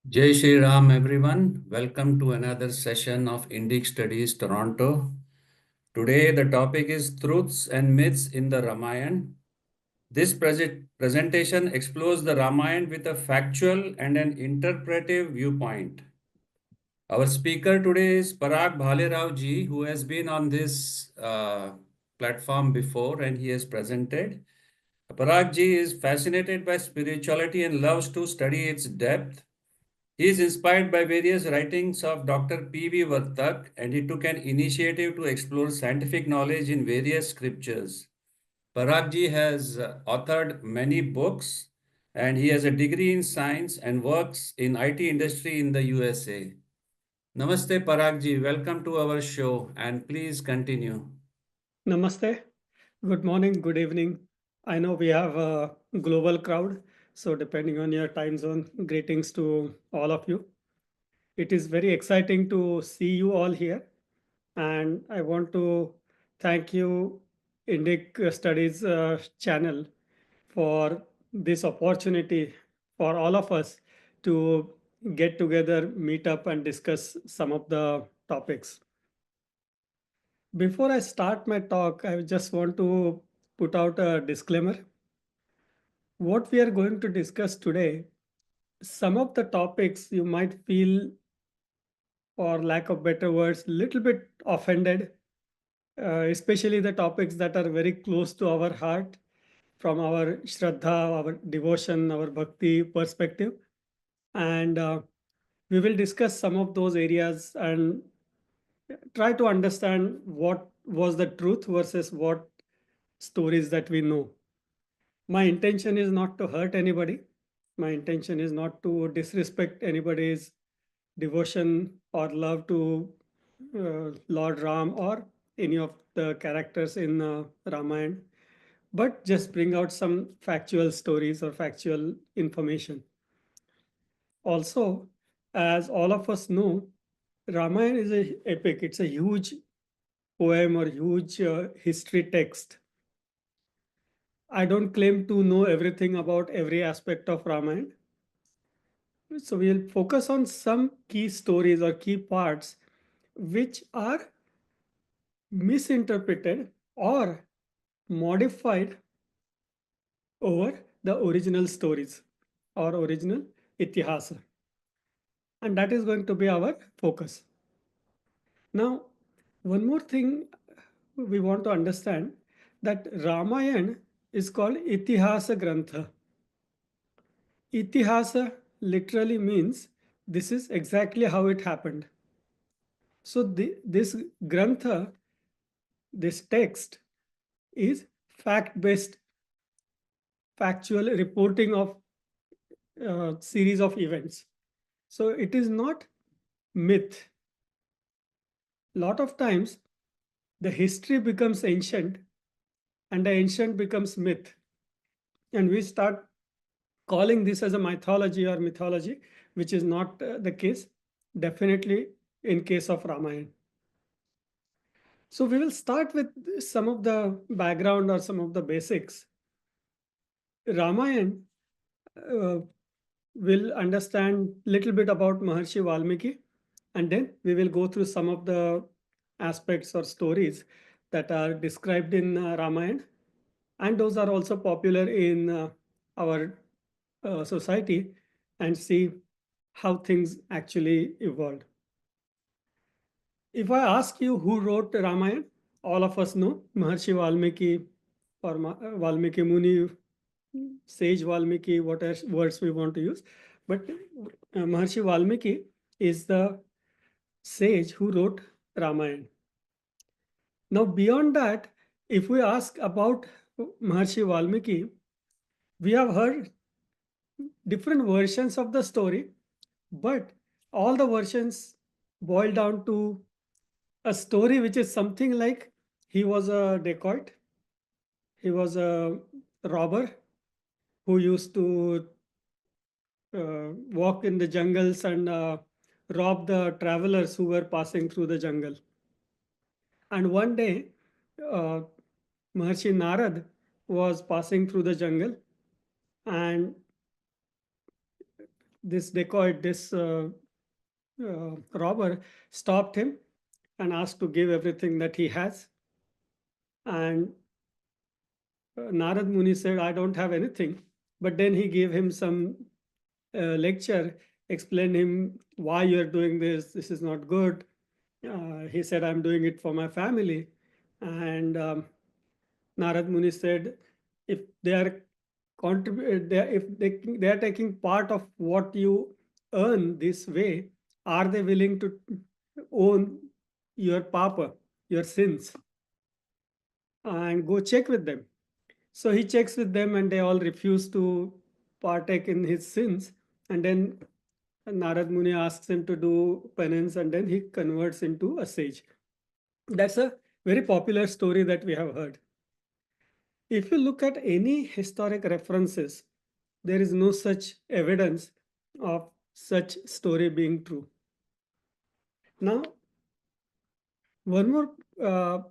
Jai Shri Ram, everyone. Welcome to another session of Indic Studies Toronto. Today, the topic is Truths and Myths in the Ramayan. This presentation explores the Ramayan with a factual and an interpretive viewpoint. Our speaker today is Parag Bhalerao ji, who has been on this platform before and he has presented. Parag ji is fascinated by spirituality and loves to study its depth. He is inspired by various writings of Dr. P.V. Vartak and he took an initiative to explore scientific knowledge in various scriptures. Paragji has authored many books and he has a degree in science and works in IT industry in the USA. Namaste Paragji, welcome to our show and please continue. Namaste. Good morning, good evening. I know we have a global crowd, so depending on your time zone, greetings to all of you. It is very exciting to see you all here, and I want to thank you, Indic Studies channel, for this opportunity for all of us to get together, meet up, and discuss some of the topics. Before I start my talk, I just want to put out a disclaimer. What we are going to discuss today, some of the topics you might feel, for lack of better words, little bit offended, especially the topics that are very close to our heart from our Shraddha, our devotion, our bhakti perspective. And we will discuss some of those areas and try to understand what was the truth versus what stories that we know. My intention is not to hurt anybody. My intention is not to disrespect anybody's devotion or love to Lord Ram or any of the characters in Ramayana, but just bring out some factual stories or factual information. Also, as all of us know, Ramayana is a epic. It's a huge poem or huge history text. I don't claim to know everything about every aspect of Ramayana. So we'll focus on some key stories or key parts which are misinterpreted or modified over the original stories or original itihasa. And that is going to be our focus. Now, one more thing we want to understand, that Ramayana is called Itihasa Grantha. Itihasa literally means this is exactly how it happened. So this Grantha, this text, is fact-based, factual reporting of series of events. So it is not myth. Lot of times the history becomes ancient and the ancient becomes myth, and we start calling this as a mythology, which is not the case, definitely in case of Ramayana. So we will start with some of the background or some of the basics. Ramayana, uh, will understand little bit about Maharshi Valmiki, and then we will go through some of the aspects or stories that are described in Ramayana, and those are also popular in our society, and see how things actually evolved. If I ask you who wrote Ramayana, all of us know Maharshi Valmiki or Valmiki Muni, sage Valmiki, whatever words we want to use. But Maharshi Valmiki is the sage who wrote Ramayana. Now, beyond that, if we ask about Maharshi Valmiki, we have heard different versions of the story, but all the versions boil down to a story which is something like he was a dacoit, he was a robber who used to walk in the jungles and rob the travelers who were passing through the jungle. And one day, uh, Maharshi Narad was passing through the jungle, and this dacoit, this robber stopped him and asked to give everything that he has. And Narad Muni said, I don't have anything. But then he gave him some lecture, explained him why you're doing this. This is not good. He said, I'm doing it for my family. And Narad Muni said, if they are if they are taking part of what you earn this way, are they willing to own your papa, your sins, and go check with them? So he checks with them, and they all refuse to partake in his sins. And then Narad Muni asks him to do penance, and then he converts into a sage. That's a very popular story that we have heard. If you look at any historic references, there is no such evidence of such story being true. Now, one more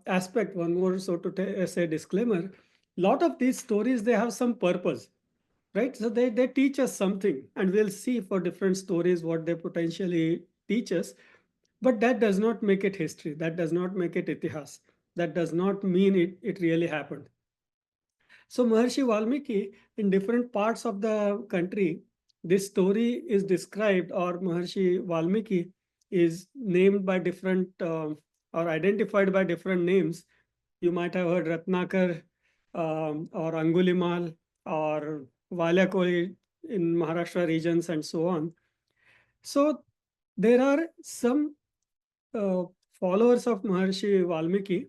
aspect, one more, so to say, disclaimer. Lot of these stories, they have some purpose, right? So they teach us something, and we'll see for different stories what they potentially teach us. But that does not make it history. That does not make it itihas. That does not mean it really happened. So Maharshi Valmiki, in different parts of the country, this story is described, or Maharshi Valmiki is named by different or identified by different names. You might have heard Ratnakar, or Angulimal, or Valyakoli in Maharashtra regions, and so on. So there are some uh, followers of Maharshi Valmiki,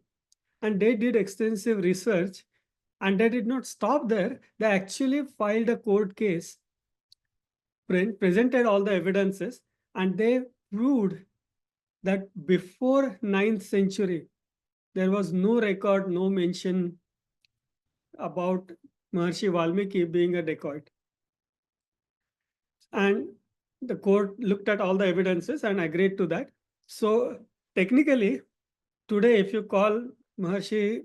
and they did extensive research, and they did not stop there. They actually filed a court case, presented all the evidences, and they proved that before 9th century, there was no record, no mention about Maharshi Valmiki being a dacoit. And the court looked at all the evidences and agreed to that. So technically, today, if you call Maharshi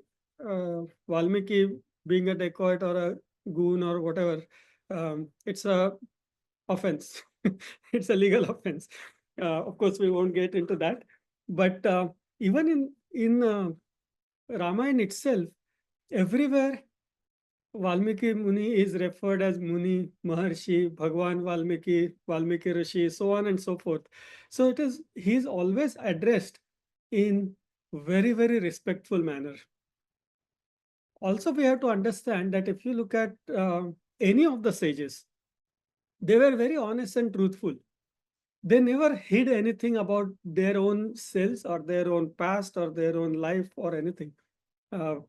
Valmiki being a dacoit or a goon or whatever, it's a offense. It's a legal offense. Of course, we won't get into that. But even in Ramayana itself, everywhere Valmiki Muni is referred as Muni, Maharshi, Bhagwan Valmiki, Valmiki Rishi, so on and so forth. So he's always addressed in very, very respectful manner. Also, we have to understand that if you look at any of the sages, they were very honest and truthful. They never hid anything about their own selves or their own past or their own life or anything.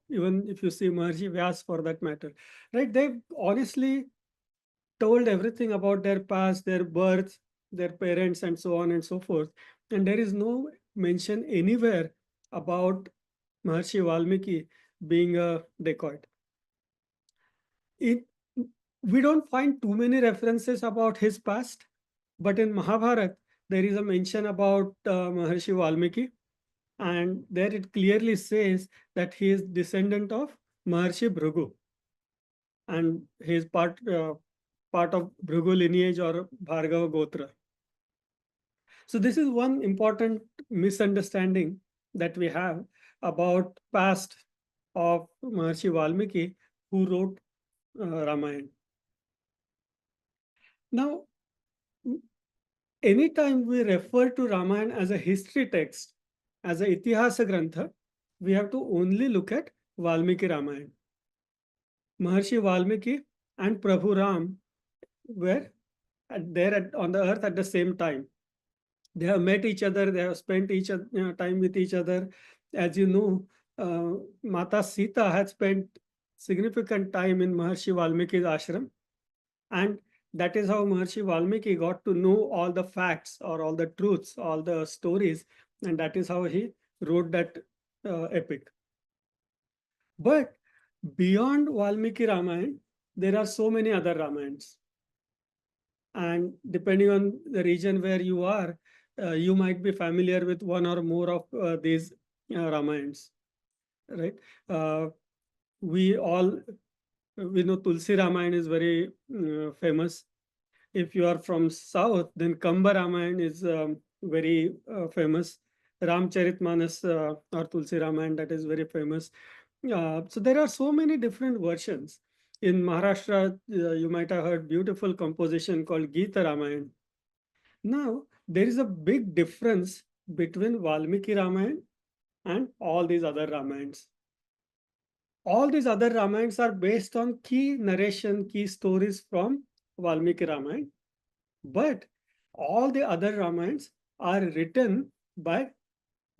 Even if you see Maharshi Vyas for that matter, right? They honestly told everything about their past, their birth, their parents, and so on and so forth. And there is no mention anywhere about Maharshi Valmiki being a dacoit. It, we don't find too many references about his past, but in Mahabharata, there is a mention about Maharshi Valmiki, and there it clearly says that he is descendant of Maharshi Bhrigu, and he is part of Bhrigu lineage or Bhargava Gotra. So this is one important misunderstanding that we have about past of Maharshi Valmiki, who wrote Ramayana. Now, anytime we refer to Ramayana as a history text, as a Itihasa Grantha, we have to only look at Valmiki Ramayana. Maharshi Valmiki and Prabhu Ram were on the earth at the same time. They have met each other, they have spent time with each other. As you know, Mata Sita had spent significant time in Maharshi Valmiki's ashram, and that is how Maharshi Valmiki got to know all the facts or all the truths, all the stories, and that is how he wrote that epic. But beyond Valmiki Ramayana, there are so many other Ramayans. And depending on the region where you are, you might be familiar with one or more of these Ramayans, right? We know Tulsi Ramayana is very famous. If you are from south, then Kamba Ramayana is very famous. Ramcharitmanas or Tulsi Ramayana, that is very famous. So there are so many different versions. In Maharashtra, you might have heard beautiful composition called Gita Ramayana. Now, there is a big difference between Valmiki Ramayana and all these other Ramayans. All these other Ramayans are based on key narration, key stories from Valmiki Ramayana, but all the other Ramayans are written by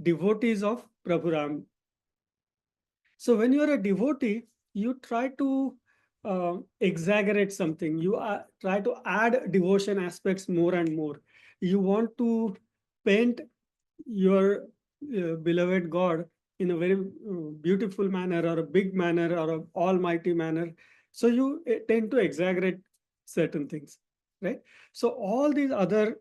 devotees of Prabhu Ram. So when you are a devotee, you try to exaggerate something. You try to add devotion aspects more and more. You want to paint your beloved God in a very beautiful manner, or a big manner, or a almighty manner. So you tend to exaggerate certain things, right? So all these other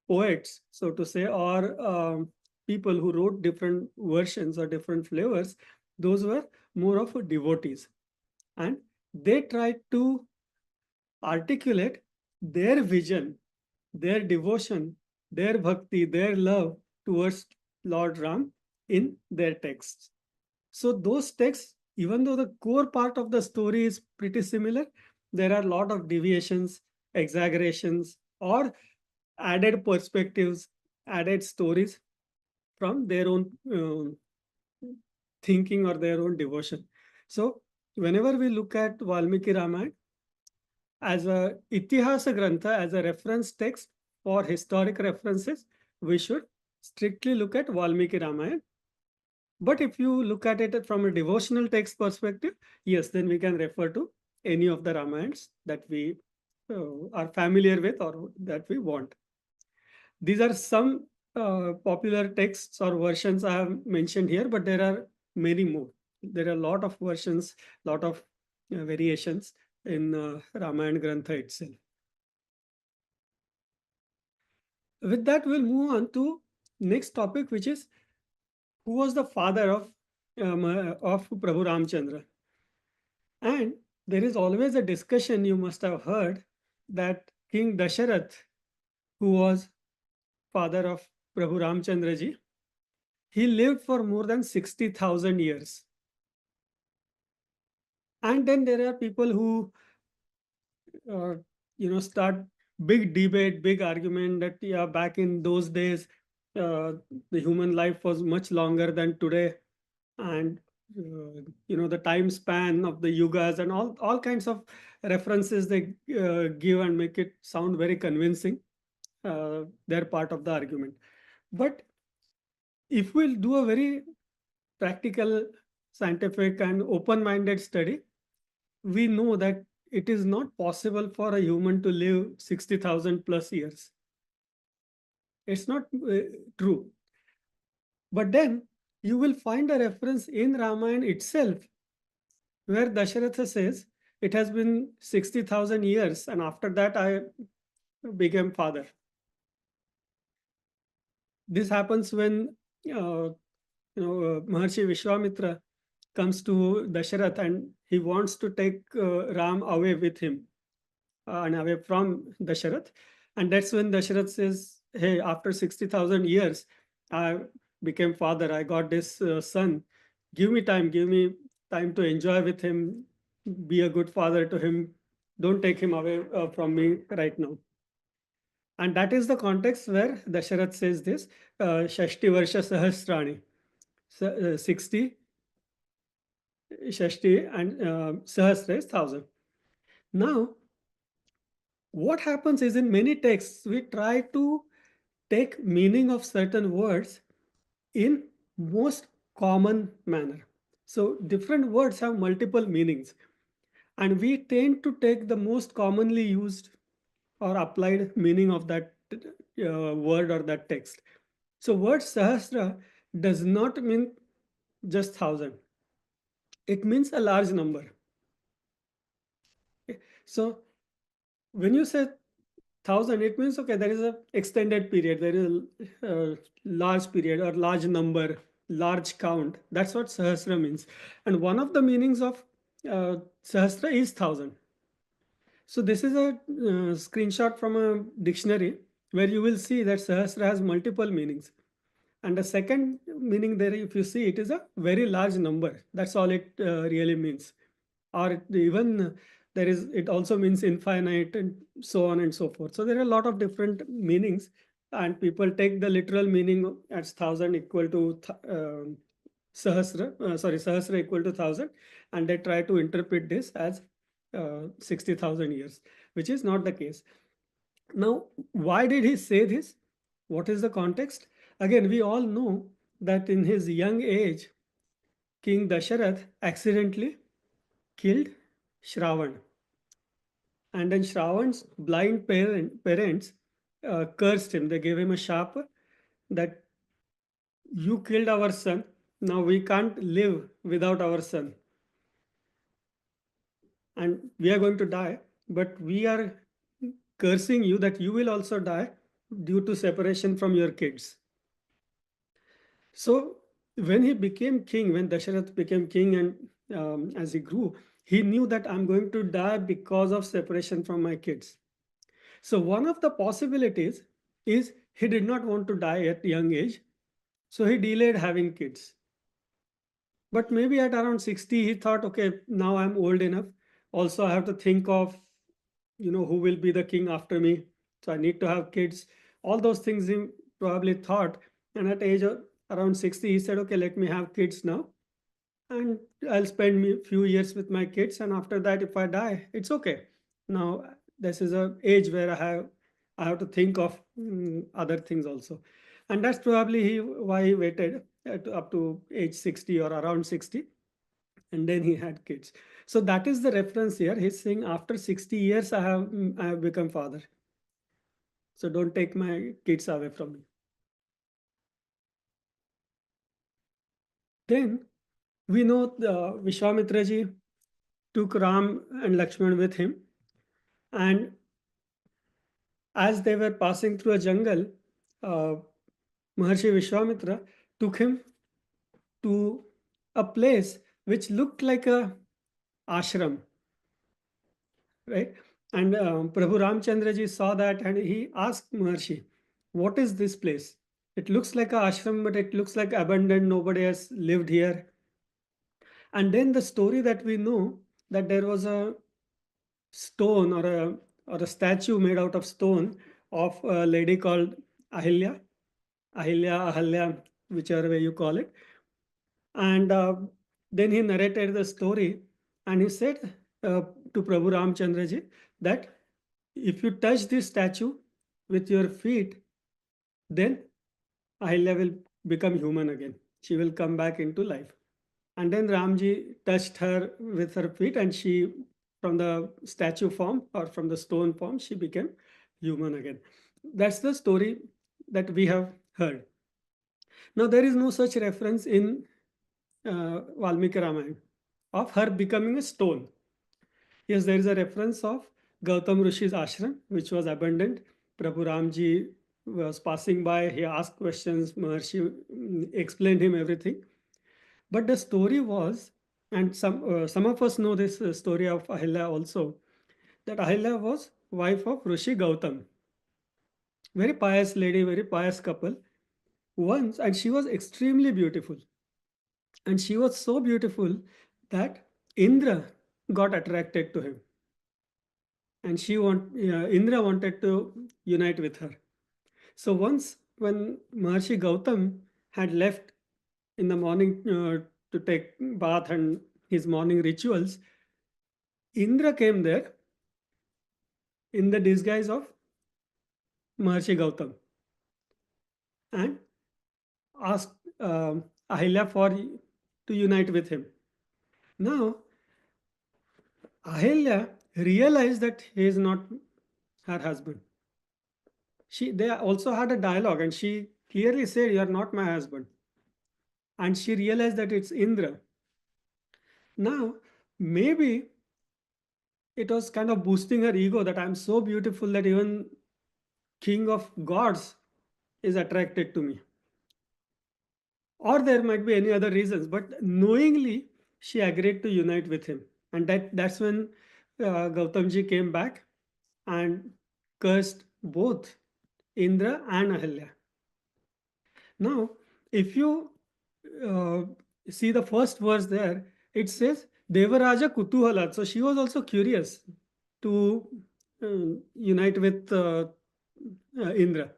poets, so to say, or people who wrote different versions or different flavors, those were more of devotees, and they tried to articulate their vision, their devotion, their bhakti, their love towards Lord Ram in their texts. So those texts, even though the core part of the story is pretty similar, there are a lot of deviations, exaggerations, or added perspectives, added stories from their own thinking or their own devotion. So whenever we look at Valmiki Ramayana as a itihasa grantha, as a reference text for historic references, we should strictly look at Valmiki Ramayana. But if you look at it from a devotional text perspective, yes, then we can refer to any of the Ramayans that we are familiar with or that we want. These are some popular texts or versions I have mentioned here, but there are many more. There are a lot of versions, lot of variations in Ramayana Grantha itself. With that, we'll move on to next topic, which is who was the father of Prabhu Ramchandra. And there is always a discussion, you must have heard, that King Dasharath, who was father of Prabhu Ramchandra ji, he lived for more than 60,000 years. And then there are people who, uh, start big debate, big argument that, yeah, back in those days, the human life was much longer than today. And, the time span of the yugas and all kinds of references they give and make it sound very convincing. They're part of the argument. But if we'll do a very practical, scientific, and open minded study, we know that it is not possible for a human to live 60,000 plus years. It's not true. But then you will find a reference in Ramayana itself where Dasharatha says, it has been 60,000 years, and after that I became father. This happens when Maharshi Vishwamitra comes to Dasharath and he wants to take Ram away with him and away from Dasharath. And that's when Dasharath says, hey, after 60,000 years, I became father. I got this son. Give me time to enjoy with him, be a good father to him. Don't take him away from me right now. And that is the context where Dasharath says this, Shashti Varsha Sahasrani, 60, Shashti, and Sahasra is 1,000. Now, what happens is in many texts, we try to take meaning of certain words in most common manner. So different words have multiple meanings, and we tend to take the most commonly used or applied meaning of that word or that text. So word sahasra does not mean just 1,000. It means a large number. Okay? So when you say 1,000, it means, okay, there is a extended period, there is a large period or large number, large count. That's what sahasra means. And one of the meanings of sahasra is 1,000. So this is a screenshot from a dictionary where you will see that Sahasra has multiple meanings. And the second meaning there, if you see, it is a very large number. That's all it really means. Or even there is, it also means infinite and so on and so forth. So there are a lot of different meanings, and people take the literal meaning as thousand equal to sahasra equal to thousand, and they try to interpret this as 60,000 years, which is not the case. Now, why did he say this? What is the context? Again, we all know that in his young age, King Dasharath accidentally killed Shravan. And then Shravan's blind parents cursed him. They gave him a sharp that you killed our son. Now we can't live without our son. And we are going to die. But we are cursing you that you will also die due to separation from your kids. So when he became king, when Dasharath became king, and as he grew, he knew that I'm going to die because of separation from my kids. So one of the possibilities is he did not want to die at young age, so he delayed having kids. But maybe at around 60, he thought, okay, now I'm old enough. Also, I have to think of, who will be the king after me. So I need to have kids. All those things he probably thought. And at age of around 60, he said, okay, let me have kids now. And I'll spend a few years with my kids. And after that, if I die, it's okay. Now, this is a age where I have to think of other things also. And that's probably why he waited up to age 60 or around 60, and then he had kids. So that is the reference here. He's saying after 60 years I have become father. So don't take my kids away from me. Then we know Vishwamitra ji took Ram and Lakshman with him, and as they were passing through a jungle, uh, Maharshi Vishwamitra took him to a place which looked like a ashram, right? And Prabhu Ramchandra ji saw that and he asked Maharshi, what is this place? It looks like a ashram, but it looks like abandoned. Nobody has lived here. And then the story that we know, that there was a stone or a statue made out of stone of a lady called Ahilya, Ahalya, whichever way you call it. And then he narrated the story, and he said to Prabhu Ramchandra ji that if you touch this statue with your feet, then Ahilya will become human again. She will come back into life. And then Ramji touched her with her feet, and she, from the statue form or from the stone form, she became human again. That's the story that we have heard. Now, there is no such reference in Valmiki Ramayana of her becoming a stone. Yes, there is a reference of Gautam Rishi's ashram, which was abandoned. Prabhu Ramji was passing by, he asked questions, Maharshi explained him everything. But the story was, and some of us know this story of Ahilya also, that Ahilya was wife of Rishi Gautam. Very pious lady, very pious couple. Once, and she was extremely beautiful. And she was so beautiful that Indra got attracted to him. And Indra wanted to unite with her. So once when Maharshi Gautam had left in the morning to take bath and his morning rituals, Indra came there in the disguise of Maharshi Gautam and asked Ahilya to unite with him. Now, Ahilya realized that he is not her husband. They also had a dialogue, and she clearly said, "You are not my husband." And she realized that it's Indra. Now, maybe it was kind of boosting her ego that I'm so beautiful that even king of gods is attracted to me. Or there might be any other reasons, but knowingly she agreed to unite with him. And that's when Gautamji came back and cursed both Indra and Ahalya. Now, if you uh, see the first verse there, it says Devaraja Kutuhala. So she was also curious to unite with Indra,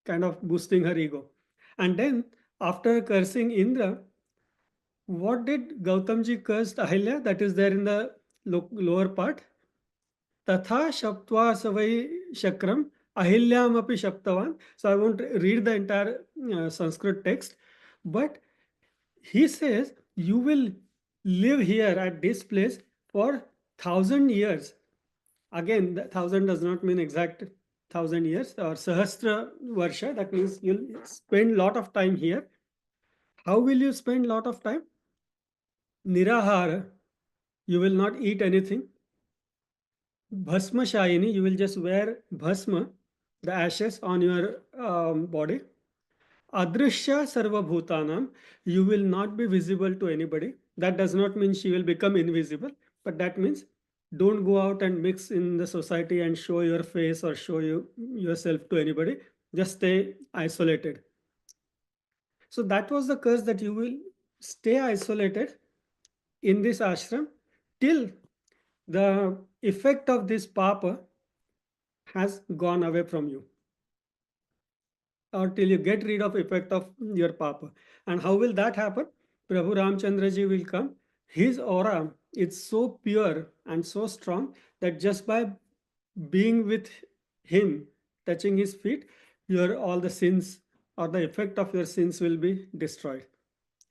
kind of boosting her ego. And then, after cursing Indra, what did Gautamji cursed Ahilya? That is there in the lower part. Tatha Shaptva Savai Shakram Ahilyam Api Shaptavan. So I won't read the entire Sanskrit text, but he says you will live here at this place for 1,000 years. Again, the 1,000 does not mean exact 1,000 years or Sahasra Varsha. That means you'll spend lot of time here. How will you spend lot of time? Nirahara, you will not eat anything. Bhasma Shayini, you will just wear bhasma, the ashes on your body. Adrishya Sarva Bhutanam, you will not be visible to anybody. That does not mean she will become invisible, but that means don't go out and mix in the society and show your face or show yourself to anybody. Just stay isolated. So that was the curse, that you will stay isolated in this ashram till the effect of this papa has gone away from you, or till you get rid of effect of your papa. And how will that happen? Prabhu Ramchandra ji will come. His aura is so pure and so strong that just by being with him, touching his feet, your all the sins or the effect of your sins will be destroyed,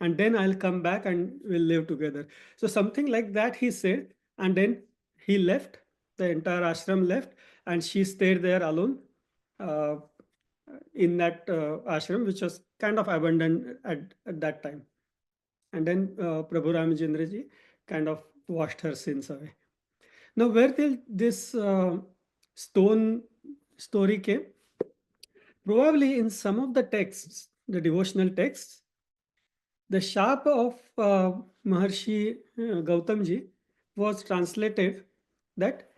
and then I'll come back and we'll live together. So something like that he said, and then he left. The entire ashram left, and she stayed there alone uh, in that ashram, which was kind of abandoned at that time. And then Prabhu Ramachandra ji kind of washed her sins away. Now, where did this stone story came? Probably in some of the texts, the devotional texts, the shap of Maharshi Gautamji was translated that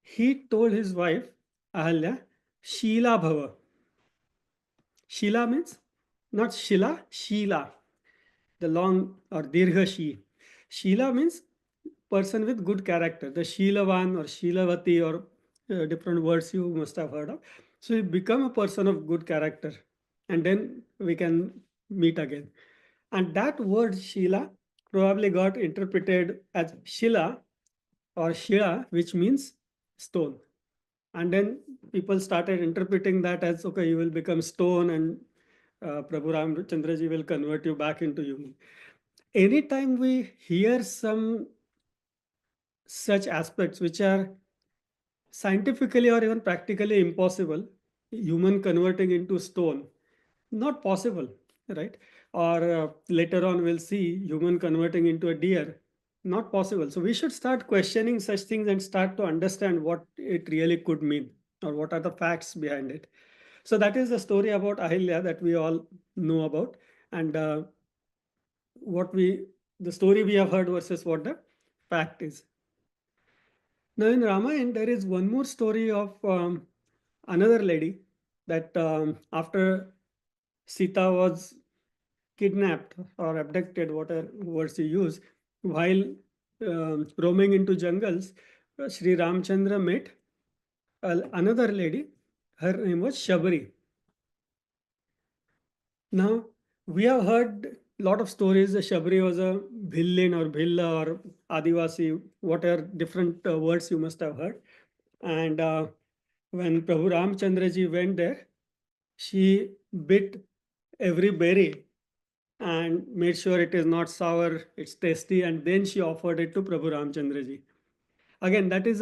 he told his wife Ahalya, Sheila Bhava. Sheila means not Shila, Sheila, the long or Dirgha Shi. Sheila means person with good character, the Sheelavan or Sheelavati or different words you must have heard of. So you become a person of good character, and then we can meet again. And that word Sheila probably got interpreted as Shila or Shila, which means stone. And then people started interpreting that as okay, you will become stone, and Prabhu Ramchandraji will convert you back into human. Anytime we hear some such aspects which are scientifically or even practically impossible, human converting into stone, not possible, right? Or later on we'll see human converting into a deer, not possible. So we should start questioning such things and start to understand what it really could mean, or what are the facts behind it. So that is the story about Ahilya that we all know about, and what we the story we have heard versus what the fact is. Now in Ramayana there is one more story of another lady, that after Sita was kidnapped or abducted, whatever words you use, while roaming into jungles, Sri Ramchandra met another lady. Her name was Shabari. Now, we have heard a lot of stories. Shabari was a Bhillin or Bhilla or Adivasi, whatever different words you must have heard. And when Prabhu Ramchandra ji went there, she bit every berry and made sure it is not sour, it's tasty, and then she offered it to Prabhu Ramchandra ji. Again, that is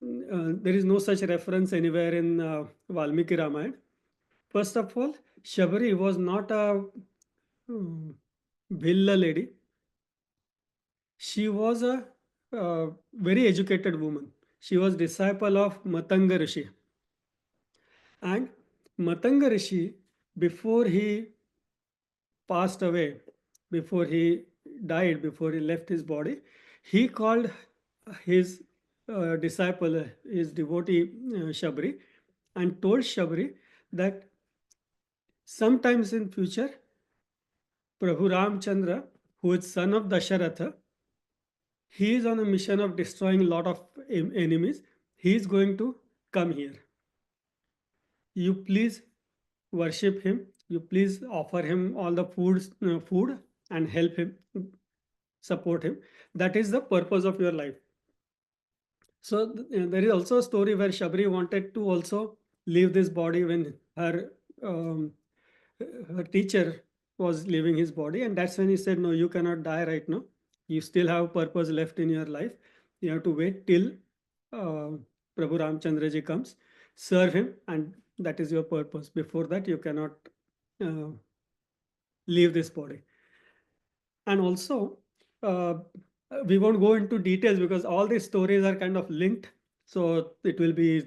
there is no such reference anywhere in Valmiki Ramayana. First of all, Shabari was not a Bhilla lady. She was a very educated woman. She was disciple of Matanga Rishi. And Matanga Rishi, before he passed away, before he died, before he left his body, he called his disciple, his devotee Shabri, and told Shabri that sometimes in future, Prabhu Ramchandra, who is son of Dasharatha, he is on a mission of destroying a lot of enemies. He is going to come here. You please worship him. You please offer him all the food and help him, support him. That is the purpose of your life. So there is also a story where Shabri wanted to also leave this body when um, her teacher was leaving his body, and that's when he said, "No, you cannot die right now. You still have purpose left in your life. You have to wait till uh, Prabhu Ramchandra ji comes, serve him, and that is your purpose. Before that, you cannot uh, leave this body." And also, uh, we won't go into details because all these stories are kind of linked, so it will be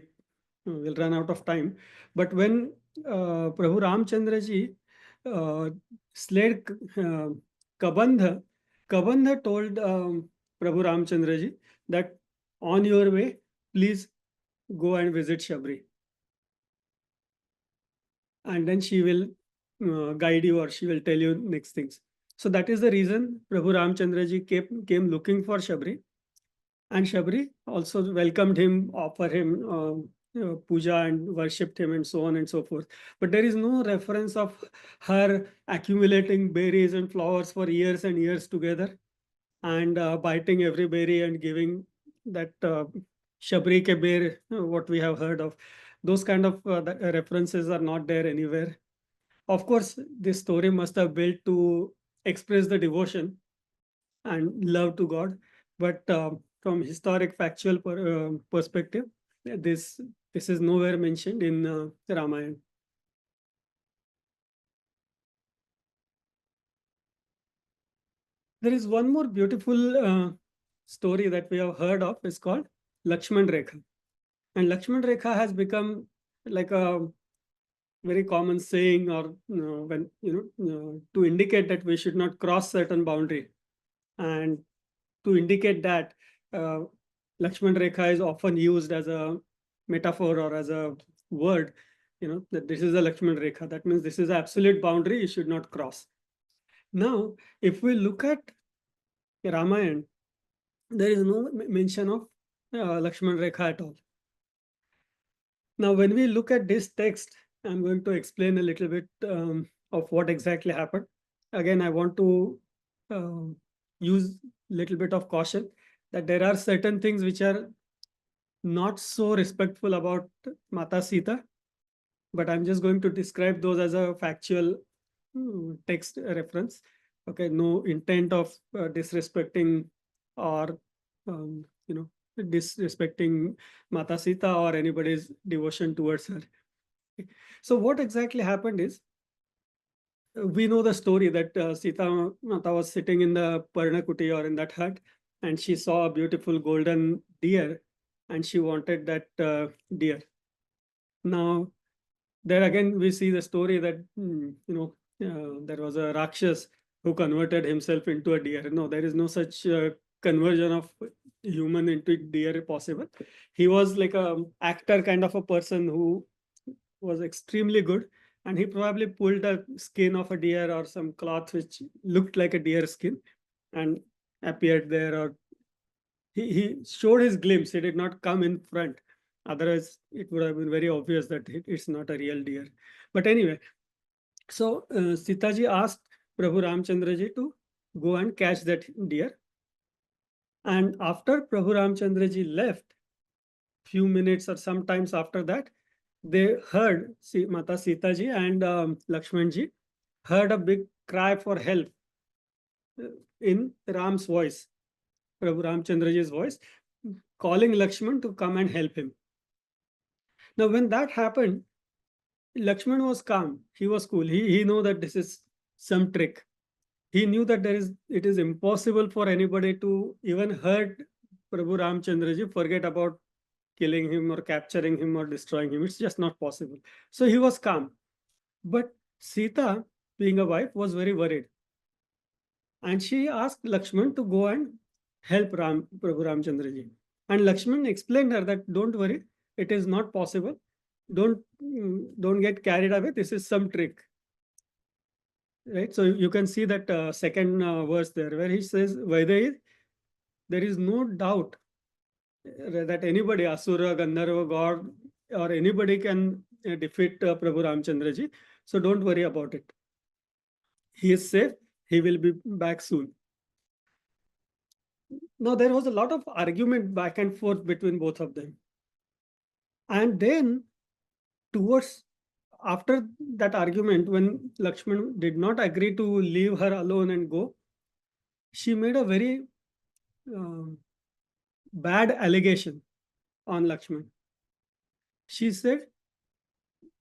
we'll run out of time. But when Prabhu Ramchandra ji uh, slayed Kabandha, Kabandha told Prabhu Ramchandra ji that on your way, please go and visit Shabri, and then she will guide you or she will tell you next things. So that is the reason Prabhu Ramchandra ji came looking for Shabri, and Shabri also welcomed him, offered him puja and worshipped him, and so on and so forth. But there is no reference of her accumulating berries and flowers for years and years together and biting every berry and giving that Shabri ke ber, what we have heard of. Those kind of references are not there anywhere. Of course, this story must have built to express the devotion and love to God. But from historic factual perspective, this this is nowhere mentioned in Ramayana. There is one more beautiful story that we have heard of. It's called Lakshman Rekha, and Lakshman Rekha has become like a very common saying, or when to indicate that we should not cross certain boundary, and to indicate that uh, Lakshman Rekha is often used as a metaphor or as a word, that this is a Lakshman Rekha. That means this is an absolute boundary you should not cross. Now, if we look at Ramayan, there is no mention of Lakshman Rekha at all. Now, when we look at this text, I'm going to explain a little bit of what exactly happened. Again, I want to use a little bit of caution that there are certain things which are not so respectful about Mata Sita, but I'm just going to describe those as a factual text reference. Okay, no intent of disrespecting or disrespecting Mata Sita or anybody's devotion towards her. So what exactly happened is, we know the story that Sita Mata was sitting in the Parnakuti or in that hut, and she saw a beautiful golden deer, and she wanted that deer. Now, there again, we see the story that there was a Rakshas who converted himself into a deer. No, there is no such conversion of human into deer possible. He was like a actor kind of a person who was extremely good, and he probably pulled a skin of a deer or some cloth which looked like a deer skin and appeared there, or he showed his glimpse. He did not come in front. Otherwise, it would have been very obvious that it's not a real deer. But anyway, so Sitaji asked Prabhu Ramchandra ji to go and catch that deer. And after Prabhu Ramchandra ji left, few minutes or sometimes after that, they heard Mata Sita ji and Lakshman ji heard a big cry for help in Ram's voice, Prabhu Ramchandra ji's voice, calling Lakshman to come and help him. Now, when that happened, Lakshman was calm. He was cool. He knew that this is some trick. He knew that it is impossible for anybody to even hurt Prabhu Ramchandra ji, forget about killing him or capturing him or destroying him. It's just not possible. So he was calm. But Sita, being a wife, was very worried. And she asked Lakshman to go and help Prabhu Ramchandra ji. And Lakshman explained her that don't worry, it is not possible. Don't get carried away. This is some trick, right? So you can see that second verse there where he says, Vaidai, there is no doubt that anybody, Asura, Gandharva, God, or anybody can defeat Prabhu Ramchandra ji. So don't worry about it. He is safe. He will be back soon. Now, there was a lot of argument back and forth between both of them. And then, towards after that argument, when Lakshman did not agree to leave her alone and go, she made a very um bad allegation on Lakshman. She said,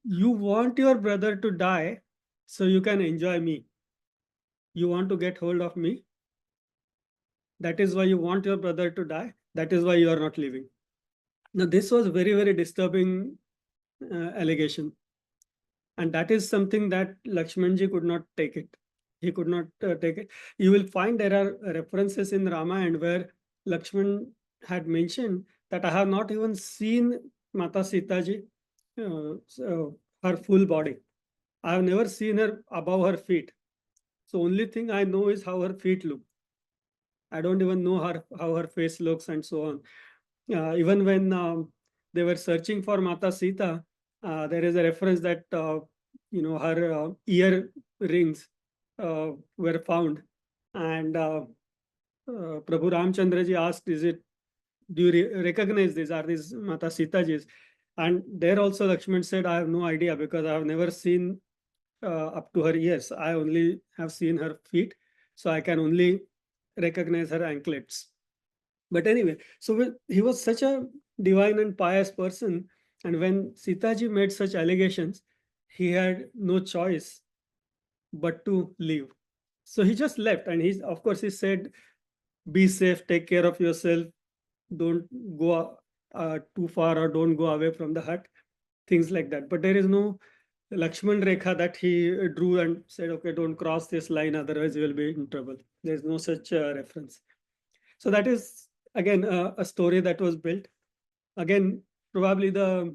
you want your brother to die so you can enjoy me. You want to get hold of me. That is why you want your brother to die. That is why you are not leaving. Now, this was very, very disturbing allegation. And that is something that Lakshmanji could not take it. He could not take it. You will find there are references in Ramayana where Lakshman had mentioned that I have not even seen Mata Sita ji, her full body. I have never seen her above her feet. So only thing I know is how her feet look. I don't even know how her face looks and so on. Even when they were searching for Mata Sita, there is a reference that her ear rings were found, and Prabhu Ramchandra ji asked, "Is it? Do you recognize these? Are these Mata Sita ji's?" And there also Lakshman said, "I have no idea because I have never seen up to her ears. I only have seen her feet, so I can only recognize her anklets." But anyway, so he was such a divine and pious person, and when Sitaji made such allegations, he had no choice but to leave. So he just left, and of course, he said, "Be safe, take care of yourself, don't go too far, or don't go away from the hut," things like that. But there is no Lakshman Rekha that he drew and said, "Okay, don't cross this line, otherwise you will be in trouble." There is no such reference. So that is again a story that was built. Again, probably the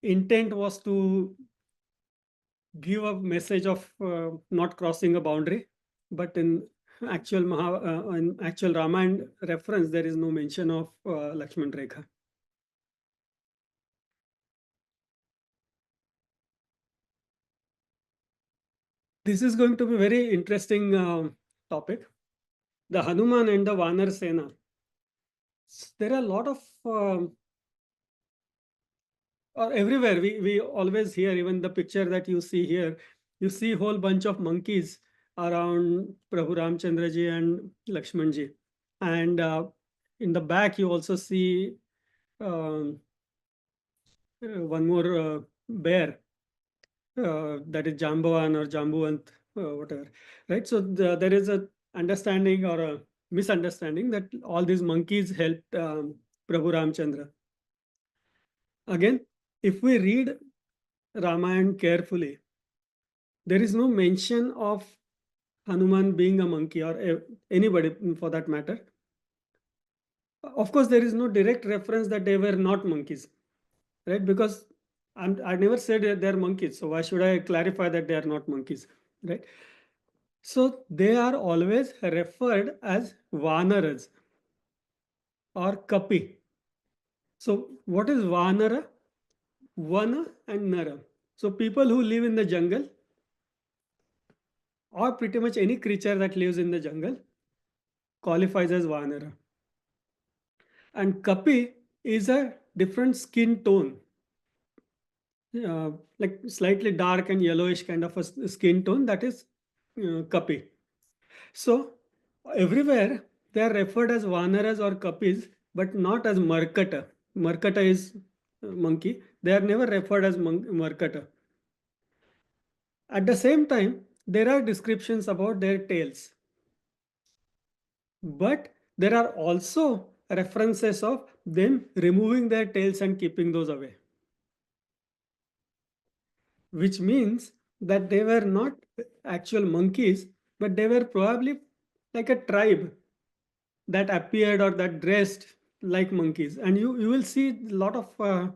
intent was to give a message of not crossing a boundary, but in actual Ramayana reference, there is no mention of Lakshman Rekha. This is going to be very interesting topic. The Hanuman and the Vanar Sena. There are a lot of or everywhere we always hear, even the picture that you see here, you see a whole bunch of monkeys around Prabhu Ramchandra ji and Lakshman ji. And in the back, you also see um, one more bear, that is Jambavan or Jambuvant, whatever. Right? So there is a understanding or a misunderstanding that all these monkeys helped Prabhu Ramchandra. Again, if we read Ramayana carefully, there is no mention of Hanuman being a monkey or anybody for that matter. Of course, there is no direct reference that they were not monkeys, right? Because I never said that they are monkeys, so why should I clarify that they are not monkeys, right? So they are always referred as Vanaras or Kapi. So what is Vanara? Vana and Nara. So people who live in the jungle, or pretty much any creature that lives in the jungle, qualifies as Vanara. And Kapi is a different skin tone, like slightly dark and yellowish kind of a skin tone, that is Kapi. So everywhere they are referred as Vanaras or Kapis, but not as Markata. Markata is monkey. They are never referred as Markata. At the same time, there are descriptions about their tails. But there are also references of them removing their tails and keeping those away, which means that they were not actual monkeys, but they were probably like a tribe that appeared or that dressed like monkeys, and you will see a lot of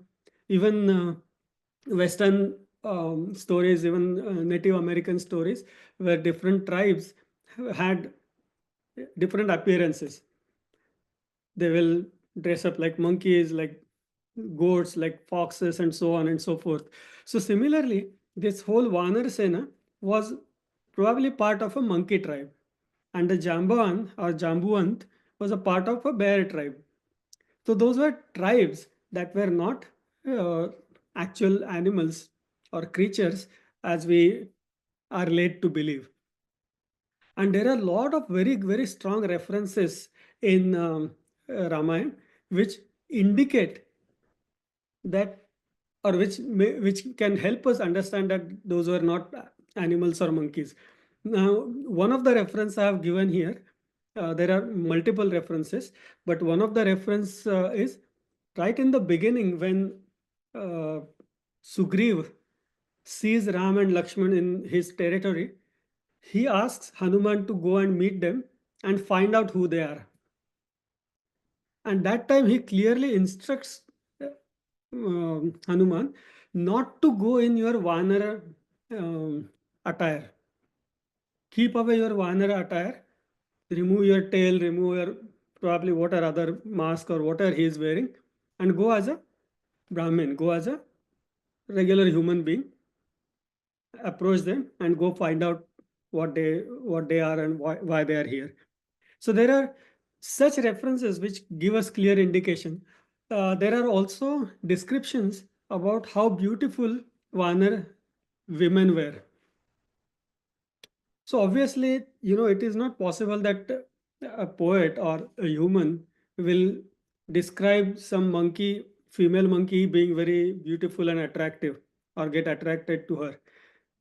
even Western stories, even Native American stories, where different tribes had different appearances. They will dress up like monkeys, like goats, like foxes, and so on and so forth. So similarly, this whole Vanar Sena was probably part of a monkey tribe, and the Jamban or Jambuant was a part of a bear tribe. So those were tribes that were not uh, actual animals or creatures as we are led to believe. And there are a lot of very, very strong references in Ramayana which indicate that, or which can help us understand that those were not animals or monkeys. Now, one of the reference I have given here, there are multiple references, but one of the reference is right in the beginning when uh, Sugriv sees Ram and Lakshman in his territory. He asks Hanuman to go and meet them and find out who they are. And that time he clearly instructs Hanuman not to go in your Vanara attire. Keep away your Vanara attire, remove your tail, remove your probably whatever other mask or whatever he is wearing, and go as a Brahmin, go as a regular human being, approach them and go find out what they are and why they are here. So there are such references which give us clear indication. There are also descriptions about how beautiful Vanar women were. So obviously, it is not possible that a poet or a human will describe some monkey, female monkey being very beautiful and attractive or get attracted to her.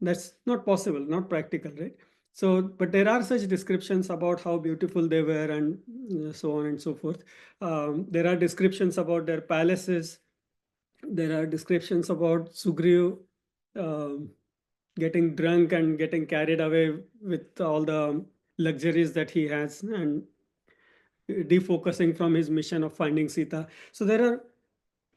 That's not possible, not practical, right? So, but there are such descriptions about how beautiful they were and so on and so forth. There are descriptions about their palaces. There are descriptions about Sugriv um getting drunk and getting carried away with all the luxuries that he has and defocusing from his mission of finding Sita. So there are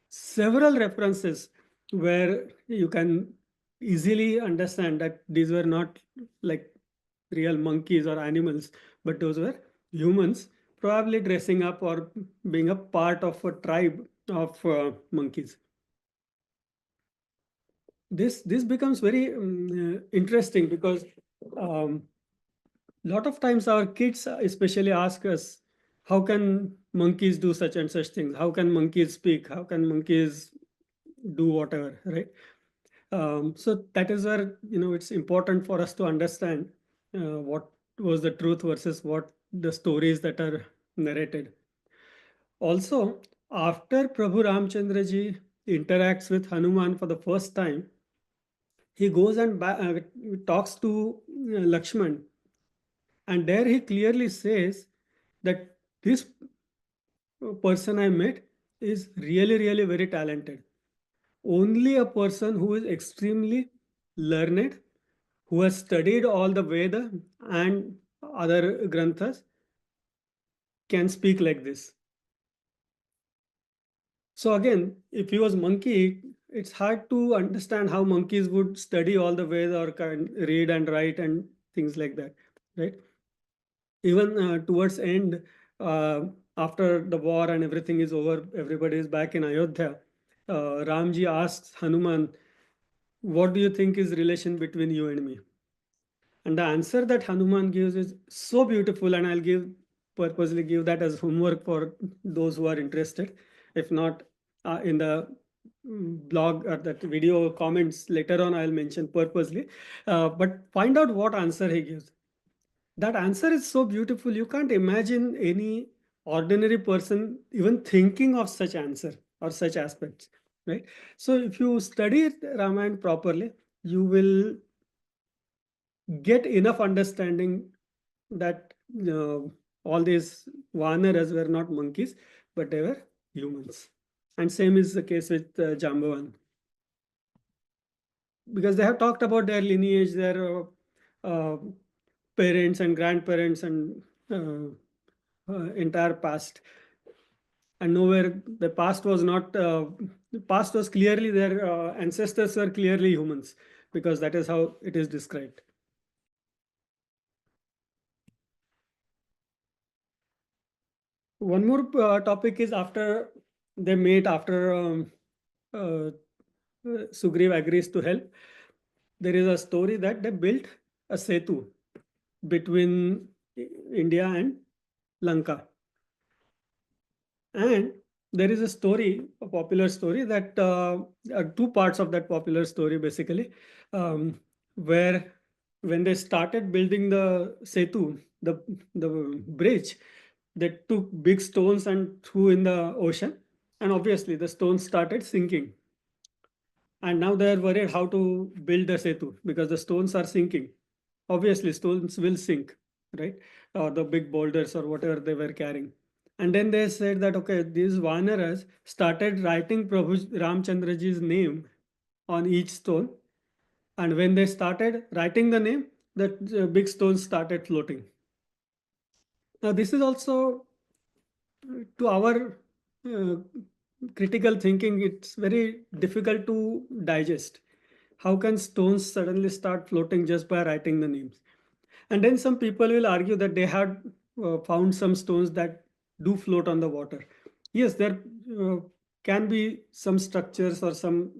several references where you can easily understand that these were not like real monkeys or animals, but those were humans, probably dressing up or being a part of a tribe of monkeys. This becomes very interesting because um, lot of times our kids especially ask us, how can monkeys do such and such things? How can monkeys speak? How can monkeys do whatever, right? So that is where it's important for us to understand what was the truth versus what the stories that are narrated. Also, after Prabhu Ramchandra ji interacts with Hanuman for the first time, he goes and talks to Lakshman, and there he clearly says that this person I met is really, really very talented. Only a person who is extremely learned, who has studied all the Veda and other granthas, can speak like this. So again, if he was monkey, it's hard to understand how monkeys would study all the Veda or can read and write and things like that, right? Even towards end, uh, after the war and everything is over, everybody is back in Ayodhya. Ramji asks Hanuman, "What do you think is relation between you and me?" And the answer that Hanuman gives is so beautiful, and I'll purposely give that as homework for those who are interested. If not, in the blog or that video comments later on, I'll mention purposely. But find out what answer he gives. That answer is so beautiful. You can't imagine any ordinary person even thinking of such answer or such aspects, right? So if you study Ramayana properly, you will get enough understanding that all these Vanaras were not monkeys, but they were humans. And same is the case with Jambavan, because they have talked about their lineage, their uh, parents and grandparents and entire past. and nowhere the past was not. The past was clearly their ancestors were clearly humans, because that is how it is described. One more topic is after they meet, after uh, Sugriv agrees to help. There is a story that they built a setu between India and Lanka. And there is a story, a popular story that two parts of that popular story basically, where when they started building the setu, the bridge, they took big stones and threw in the ocean, and obviously the stones started sinking. And now they are worried how to build the setu because the stones are sinking. Obviously, stones will sink, right? Or the big boulders or whatever they were carrying. And then they said that, okay, these Vanaras started writing Prabhu Ramchandraji's name on each stone. And when they started writing the name, the big stones started floating. Now, this is also to our uh, critical thinking, it's very difficult to digest. How can stones suddenly start floating just by writing the names? And then some people will argue that they had found some stones that do float on the water. Yes, there uh, can be some structures or some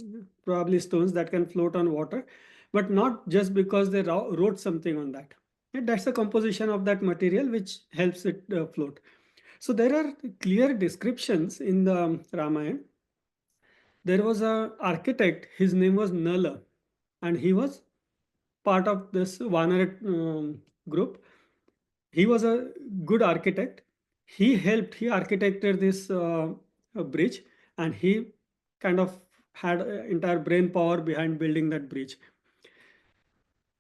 probably stones that can float on water, but not just because they wrote something on that. And that's the composition of that material which helps it float. So there are clear descriptions in the Ramayana. There was a architect, his name was Nala, and he was part of this Vanar group. He was a good architect. He architected this bridge, and he kind of had entire brain power behind building that bridge.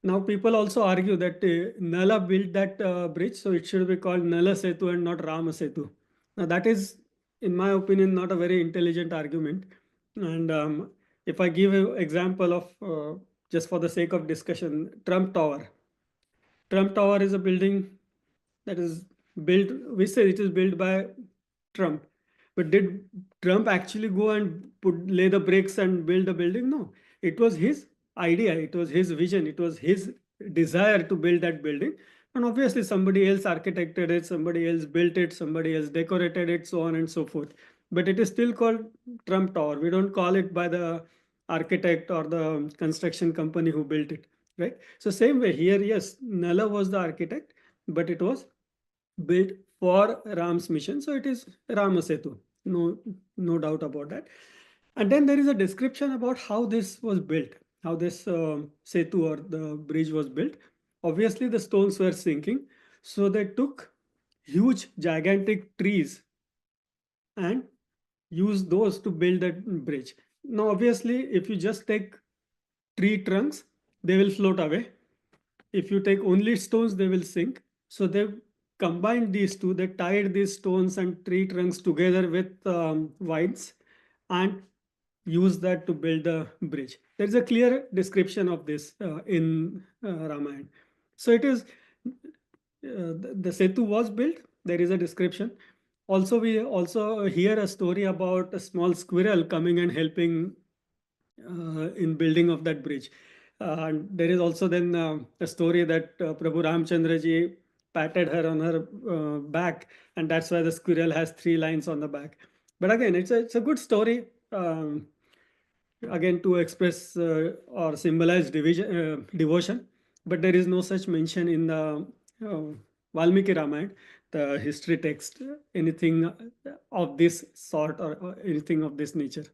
Now, people also argue that Nala built that bridge, so it should be called Nala Setu and not Rama Setu. Now, that is, in my opinion, not a very intelligent argument. And if I give an example of, just for the sake of discussion, Trump Tower. Trump Tower is a building that is built, we say it is built by Trump. But did Trump actually go and lay the bricks and build a building? No. It was his idea, it was his vision, it was his desire to build that building. And obviously, somebody else architected it, somebody else built it, somebody else decorated it, so on and so forth. But it is still called Trump Tower. We don't call it by the architect or the construction company who built it, right? So, same way here, yes, Nala was the architect, but it was built for Ram's mission. So it is Rama Setu. No doubt about that. And then there is a description about how this was built, how this Setu or the bridge was built. Obviously, the stones were sinking. So they took huge, gigantic trees and used those to build that bridge. Now, obviously, if you just take tree trunks, they will float away. If you take only stones, they will sink. So they combined these two. They tied these stones and tree trunks together with vines and used that to build the bridge. There is a clear description of this in Ramayana. So it is the Setu was built. There is a description. Also, we also hear a story about a small squirrel coming and helping in building of that bridge. And there is also then a story that Prabhu Ramchandra ji patted her on her back, and that's why the squirrel has three lines on the back. But again, it's a good story. Again, to express or symbolize devotion, but there is no such mention in the Valmiki Ramayana, the history text, anything of this sort or anything of this nature.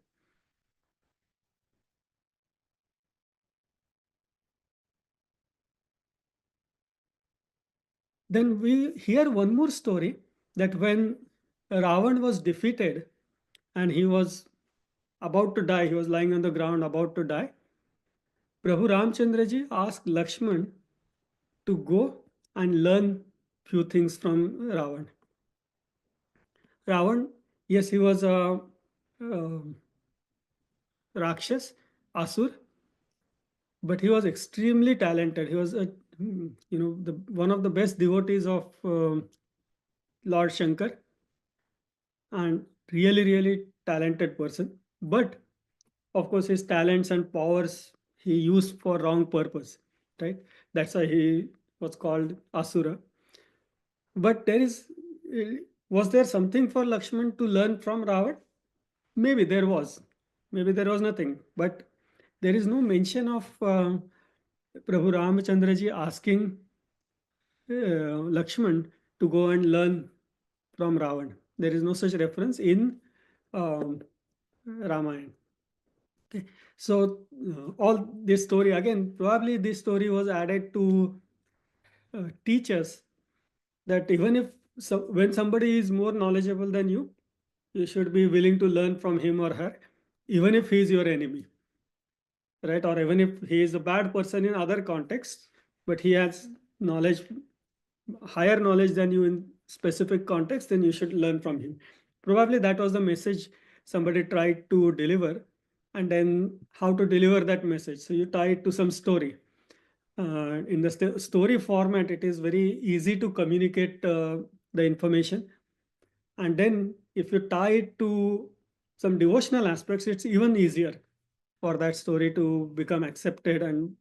Then we hear one more story that when Ravan was defeated and he was about to die, he was lying on the ground about to die, Prabhu Ramchandraji asked Lakshman to go and learn few things from Ravan. Ravan, yes, he was a Rakshas, Asur, but he was extremely talented. He was one of the best devotees of Lord Shankar, and really, really talented person. But of course, his talents and powers he used for wrong purpose, right? That's why he was called Asura. But was there something for Lakshman to learn from Ravan? Maybe there was. Maybe there was nothing. But there is no mention of Prabhu Ramachandraji asking Lakshman to go and learn from Ravan. There is no such reference in um, Ramayana. Okay. So all this story again, probably this story was added to teach us that even if when somebody is more knowledgeable than you, you should be willing to learn from him or her, even if he is your enemy, right? Or even if he is a bad person in other contexts, but he has knowledge, higher knowledge than you in specific context, then you should learn from him. Probably that was the message somebody tried to deliver, and then how to deliver that message. So you tie it to some story. In the story format, it is very easy to communicate the information. And then if you tie it to some devotional aspects, it's even easier for that story to become accepted and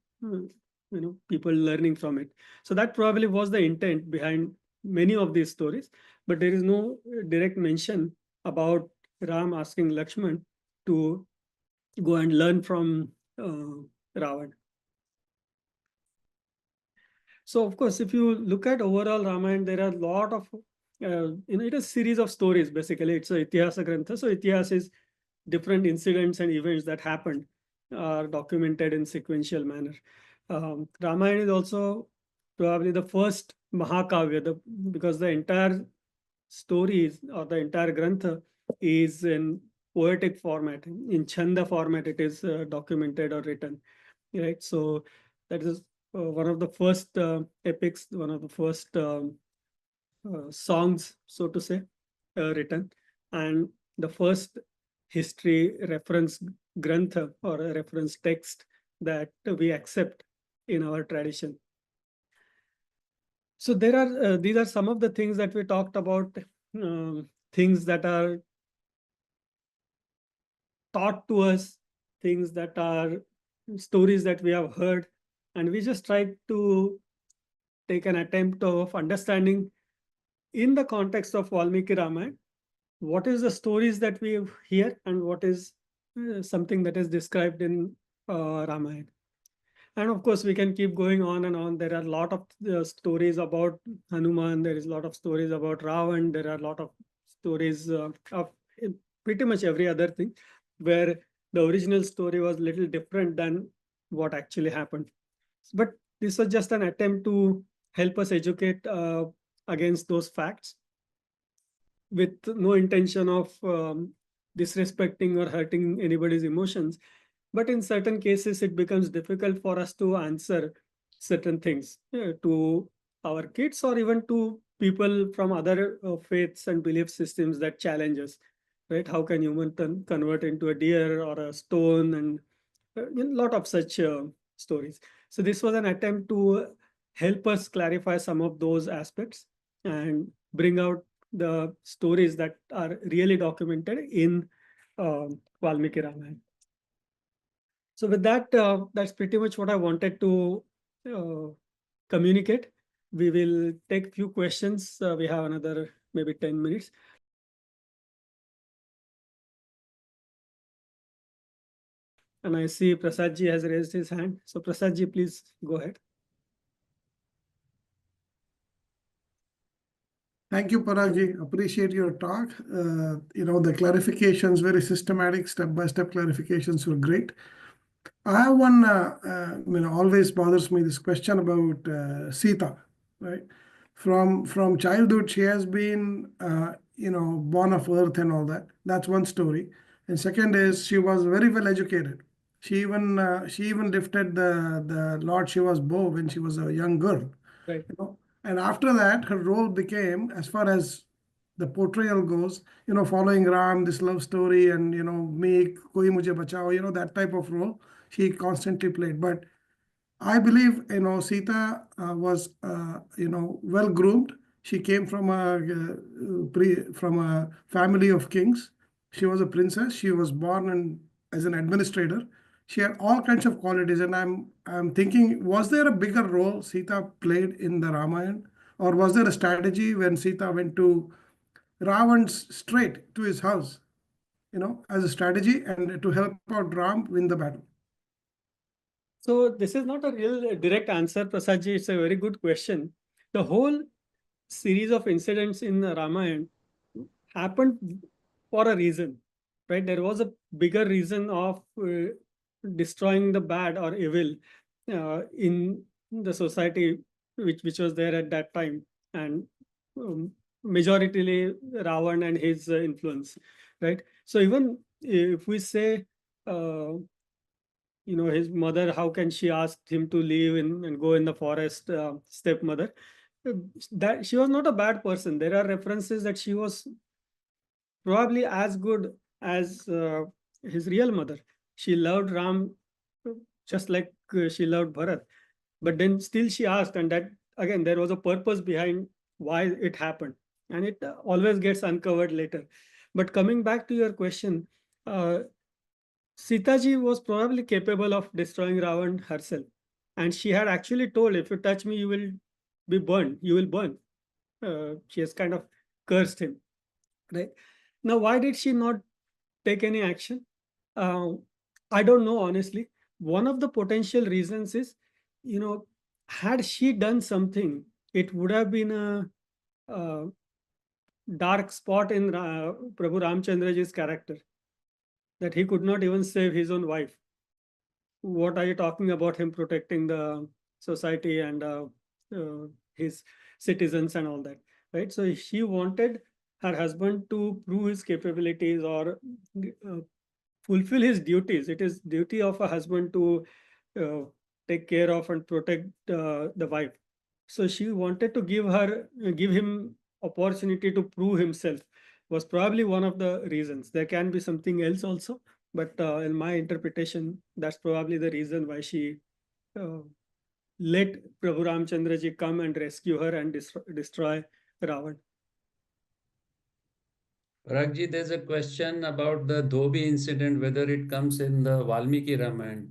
people learning from it. So that probably was the intent behind many of these stories, but there is no direct mention about Ram asking Lakshman to go and learn from Ravan. So of course, if you look at overall Ramayana, there are a lot of it is a series of stories. Basically, it's a Itihasa Grantha. So Itihas is different incidents and events that happened are documented in sequential manner. Ramayana is also probably the first Mahakavya, because the entire stories or the entire Grantha is in poetic format, in Chanda format. It is documented or written, right? So that is one of the first epics, one of the first songs, so to say, written, and the first history reference grantha or a reference text that we accept in our tradition. So there are these are some of the things that we talked about, things that are taught to us, things that are stories that we have heard, and we just tried to take an attempt of understanding in the context of Valmiki Ramayana, what is the stories that we hear and what is something that is described in Ramayana. And of course, we can keep going on and on. There are a lot of stories about Hanuman. There is a lot of stories about Ravan. There are a lot of stories of pretty much every other thing, where the original story was little different than what actually happened. But this was just an attempt to help us educate against those facts, with no intention of disrespecting or hurting anybody's emotions. But in certain cases, it becomes difficult for us to answer certain things to our kids or even to people from other faiths and belief systems that challenge us, right? How can human convert into a deer or a stone, and a lot of such stories. So this was an attempt to help us clarify some of those aspects and bring out the stories that are really documented in Valmiki Ramayana. So with that, that's pretty much what I wanted to uh, communicate. We will take few questions. We have another maybe 10 minutes. And I see Prasadji has raised his hand. So Prasadji, please go ahead. Thank you, Paragji. Appreciate your talk. The clarifications, very systematic, step-by-step clarifications were great. I have one, always bothers me this question about Sita, right? From childhood, she has been, born of earth and all that. That's one story. And second is she was very well educated. She even lifted the Lord Shiva's bow when she was a young girl. Right. And after that, her role became, as far as the portrayal goes, following Ram, this love story, and me, koi mujhe bachao, that type of role she constantly played. But I believe, Sita was, well groomed. She came from a family of kings, She was a princess. She was born as an administrator. She had all kinds of qualities, and I'm thinking, was there a bigger role Sita played in the Ramayana, or was there a strategy when Sita went to Ravan's straight to his house, as a strategy and to help out Ram win the battle? So this is not a real direct answer, Prasadji. It's a very good question. The whole series of incidents in the Ramayana happened for a reason, right? There was a bigger reason of destroying the bad or evil in the society which was there at that time, and majoritarily Ravan and his influence, right? So even if we say his mother, how can she ask him to leave and go in the forest, stepmother, that she was not a bad person. There are references that she was probably as good as his real mother. She loved Ram just like she loved Bharat, but then still she asked, and that again there was a purpose behind why it happened, and it always gets uncovered later. But coming back to your question, uh, Sitaji was probably capable of destroying Ravan herself. And she had actually told, if you touch me, you will be burned, you will burn. She has kind of cursed him, right? Now, why did she not take any action? Uh, I don't know, honestly. One of the potential reasons is, you know, had she done something, it would have been a dark spot in Prabhu Ramchandraji's character, that he could not even save his own wife. What are you talking about him protecting the society and uh, his citizens and all that, right? So she wanted her husband to prove his capabilities or uh, fulfill his duties. It is duty of a husband to uh, take care of and protect the wife. So she wanted to give him opportunity to prove himself, was probably one of the reasons. There can be something else also, but in my interpretation, that's probably the reason why she uh, let Prabhu Ramchandraji come and rescue her and destroy Ravan. Paragji, there's a question about the Dhobi incident, whether it comes in the Valmiki Ramayana.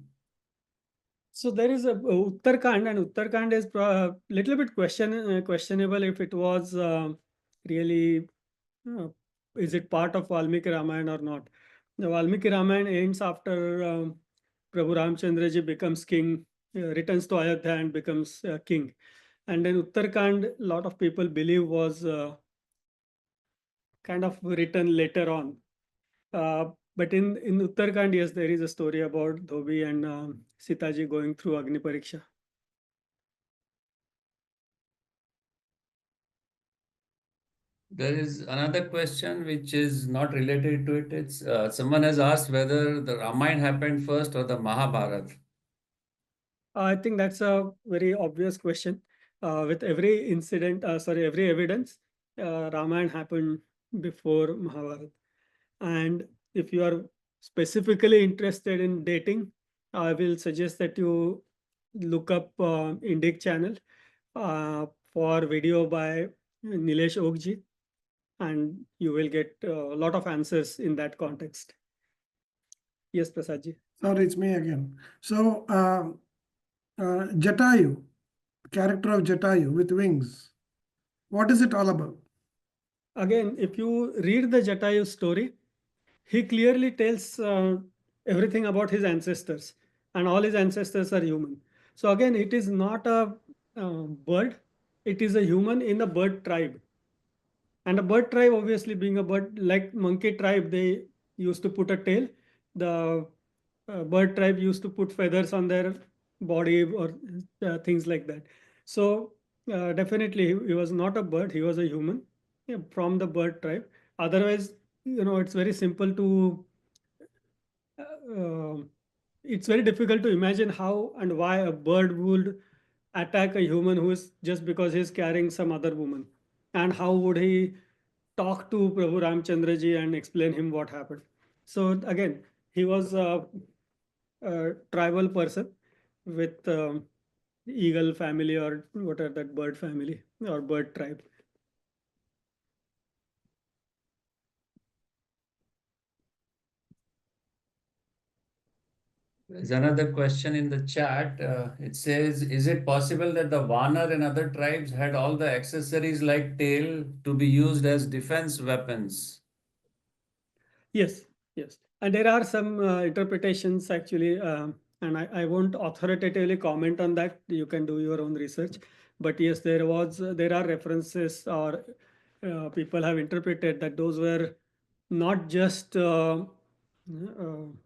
So there is a Uttarakhand, and Uttarakhand is a little bit questionable if it was really uh, is it part of Valmiki Ramayana or not. The Valmiki Ramayana ends after Prabhu Ramchandraji becomes king, returns to Ayodhya and becomes king. And then Uttarakhand, a lot of people believe was kind of written later on. But in Uttarakhand, yes, there is a story about Dhobi and Sitaji going through Agni Pariksha. There is another question which is not related to it. It's someone has asked whether the Ramayana happened first or the Mahabharata. I think that's a very obvious question. With every incident, every evidence, Ramayana happened before Mahabharata. And if you are specifically interested in dating, I will suggest that you look up Indic channel for video by Nilesh Okji, and you will get a lot of answers in that context. Yes, Prasadji. Sorry, it's me again. So, Jatayu, character of Jatayu with wings, what is it all about? Again, if you read the Jatayu story, he clearly tells everything about his ancestors, and all his ancestors are human. So again, it is not a bird, it is a human in the bird tribe. And a bird tribe, obviously being a bird, like monkey tribe, they used to put a tail. The bird tribe used to put feathers on their body or things like that. So definitely he was not a bird, he was a human, yeah, from the bird tribe. Otherwise, it's very simple to uh, it's very difficult to imagine how and why a bird would attack a human who is just because he's carrying some other woman. And how would he talk to Prabhu Ramchandraji and explain him what happened? So again, he was a tribal person with eagle family, or whatever that bird family or bird tribe. There's another question in the chat. It says, is it possible that the Vanar and other tribes had all the accessories like tail to be used as defense weapons? Yes, yes. And there are some interpretations actually, and I won't authoritatively comment on that. You can do your own research. But yes, there are references, or people have interpreted that those were not just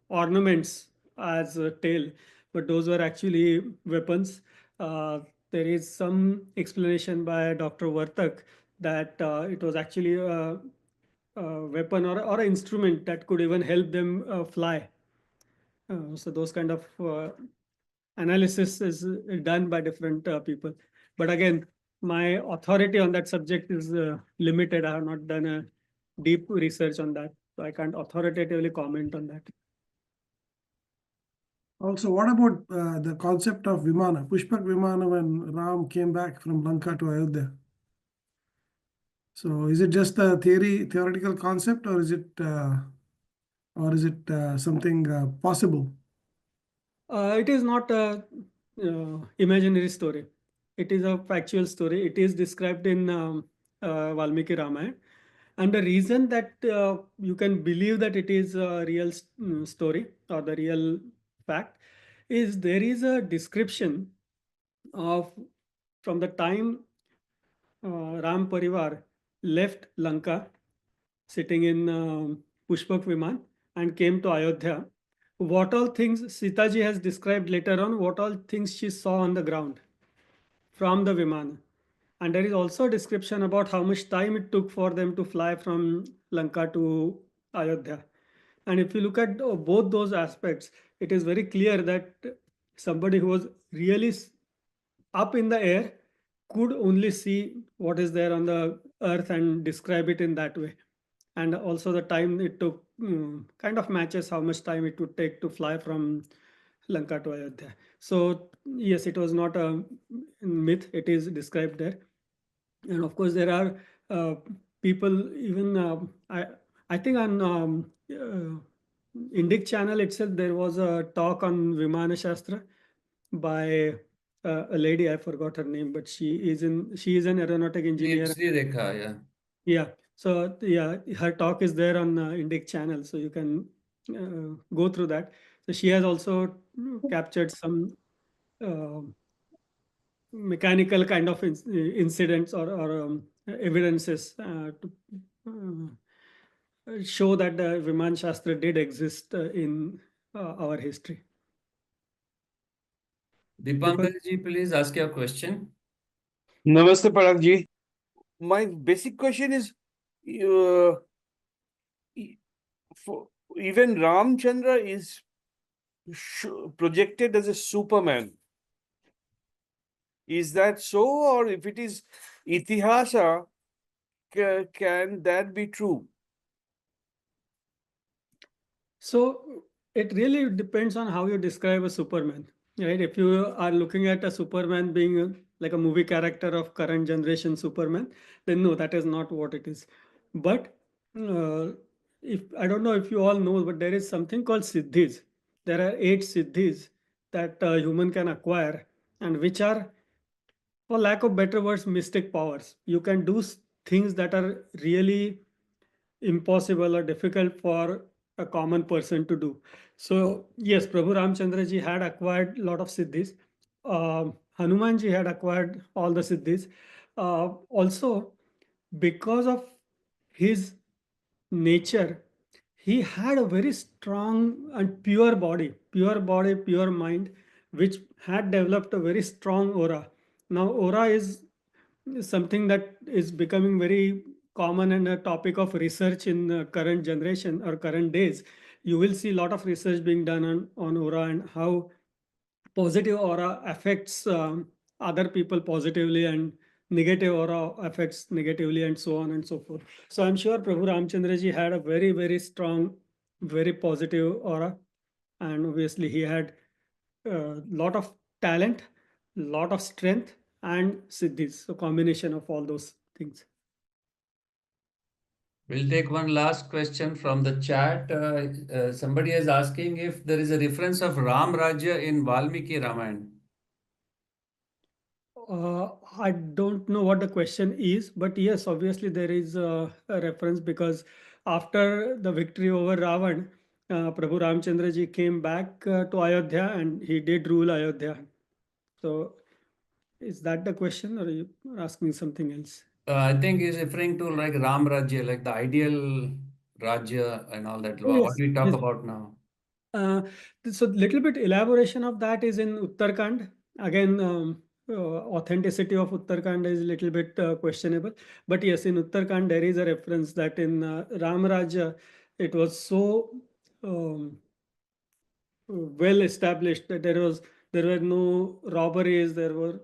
ornaments as a tail, but those were actually weapons. There is some explanation by Dr. Vartak that it was actually a weapon or an instrument that could even help them fly. So those kind of analysis is done by different people. But again, my authority on that subject is limited. I have not done a deep research on that, so I can't authoritatively comment on that. Also, what about the concept of Vimana, Pushpak Vimana, when Ram came back from Lanka to Ayodhya? So, is it just a theoretical concept, or is it something possible? It is not a imaginary story. It is a factual story. It is described in Valmiki Ramayana. And the reason that you can believe that it is a real story or the real fact is there is a description of from the time Ram Parivar left Lanka sitting in Pushpak Viman and came to Ayodhya. What all things Sitaji has described later on, what all things she saw on the ground from the Viman. And there is also a description about how much time it took for them to fly from Lanka to Ayodhya. And if you look at both those aspects, it is very clear that somebody who was really up in the air could only see what is there on the earth and describe it in that way. And also the time it took kind of matches how much time it would take to fly from Lanka to Ayodhya. So yes, it was not a myth, it is described there. And of course there are people even I think on Indic channel itself there was a talk on Vimana Shastra by a lady, I forgot her name, but she is an aeronautic engineer. Sri Rekha, yeah. Yeah. So yeah, her talk is there on Indic channel, so you can go through that. So she has also captured some uh, mechanical kind of incidents or evidences to show that the Viman Shastra did exist in our history. Dipankar ji, please ask your question. Namaste, Parag ji. My basic question is, uh, e- for, even Ramchandra is projected as a Superman. Is that so, or if it is Itihasa, can that be true? So it really depends on how you describe a Superman, right? If you are looking at a Superman being like a movie character of current generation Superman, then no, that is not what it is. But if I don't know if you all know, but there is something called siddhis. There are 8 siddhis that human can acquire, and which are, for lack of better words, mystic powers. You can do things that are really impossible or difficult for a common person to do. So yes, Prabhu Ramchandra ji had acquired a lot of siddhis. Hanuman ji had acquired all the siddhis. Also, because of his nature, he had a very strong and pure body, pure mind, which had developed a very strong aura. Now, aura is something that is becoming very common and a topic of research in the current generation or current days. You will see a lot of research being done on aura and how positive aura affects other people positively and negative aura affects negatively and so on and so forth. So I'm sure Prabhu Ramchandra ji had a very, very strong, very positive aura. And obviously he had a lot of talent, lot of strength and siddhis. So combination of all those things. We'll take one last question from the chat. Somebody is asking if there is a reference of Ram Rajya in Valmiki Ramayana. I don't know what the question is, but yes, obviously there is a reference because after the victory over Ravan, Prabhu Ramchandra ji came back to Ayodhya and he did rule Ayodhya. So, is that the question, or are you asking something else? I think he's referring to like Ram Rajya, like the ideal Rajya and all that. Oh, What yes, we talk yes. about now. So little bit elaboration of that is in Uttarakhand. Again, authenticity of Uttarakhand is a little bit questionable. But yes, in Uttarakhand there is a reference that in Ram Rajya it was so well established that there were no robberies, there were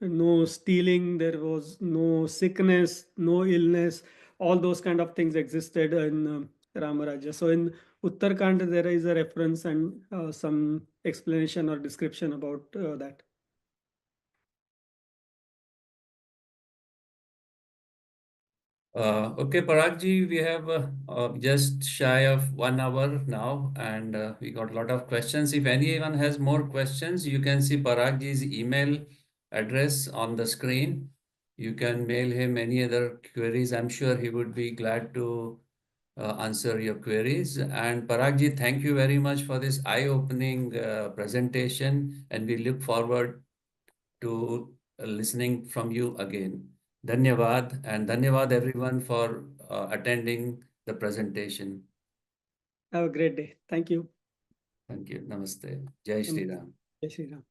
no stealing, there was no sickness, no illness. All those kind of things existed in Ramaraja. So in Uttarakhand there is a reference and some explanation or description about that. Okay, Paragji, we have just shy of 1 hour now, and we got a lot of questions. If anyone has more questions, you can see Paragji's email address on the screen. You can mail him any other queries. I'm sure he would be glad to answer your queries. And Paragji, thank you very much for this eye-opening presentation, and we look forward to listening from you again. Dhanyavad, and Dhanyavad everyone for attending the presentation. Have a great day. Thank you. Thank you. Namaste. Jai Shri Ram. Jai Shri Ram.